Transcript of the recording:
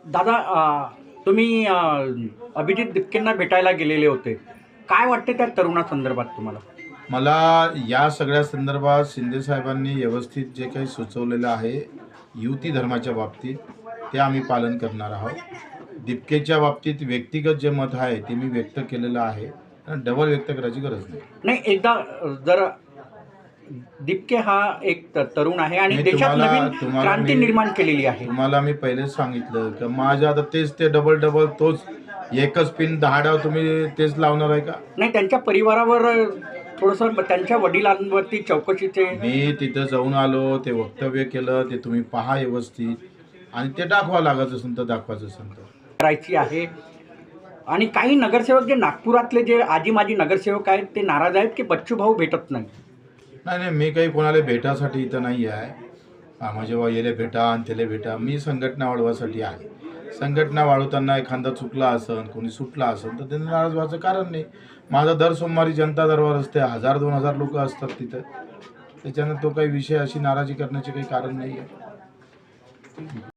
दादा तुम्ही अभिजित दिपकेंना भेटायला गेलेले होते. काय वाटते त्या तरुणासंदर्भात तुम्हाला? मला या सगळ्या संदर्भात शिंदे साहेबांनी व्यवस्थित जे काही सुचवलेलं आहे युती धर्माच्या बाबतीत ते आम्ही पालन करणार आहोत. दिपकेच्या बाबतीत व्यक्तिगत जे मत आहे ते मी व्यक्त केलेलं आहे. डबल व्यक्त करायची गरज नाही. नाही, एकदा जर दिपके हा एक तरुण आहे आणि मी देशात नवीन क्रांती निर्माण केलेली आहे. तुम्हाला मी पहिलेच सांगितलं की माझ्या आता तेच ते डबल तोच एकच पिन 10 डाव तुम्ही तेच लावणार आहे का? नाही, त्यांच्या परिवारावर थोडंसं त्यांच्या वडिलांवरती चौकशीचे मी तिथं जाऊन आलो, ते वक्तव्य केलं, ते तुम्ही पहा व्यवस्थित आणि ते दाखवा लागायचं असेल तर दाखवायचं असेल तर. करायची आहे. आणि काही नगरसेवक जे नागपुरातले जे आजी माजी नगरसेवक आहेत ते नाराज आहेत की बच्चू भाऊ भेटत नाही. नाही, मी काही कोणाला भेटासाठी इथं नाही आहे. माझे येले भेटा आणि त्याला भेटा. मी संघटना वाढवासाठी आहे. संघटना वाढवताना एखादा चुकला असेल, कोणी सुटला असेल तर त्यांना नाराज व्हायचं कारण नाही. माझा दर सोमवारी जनता दरबार असते. 1000-2000 लोक असतात तिथं. त्याच्यानं तो काही विषय अशी नाराजी करण्याचे काही कारण नाही आहे.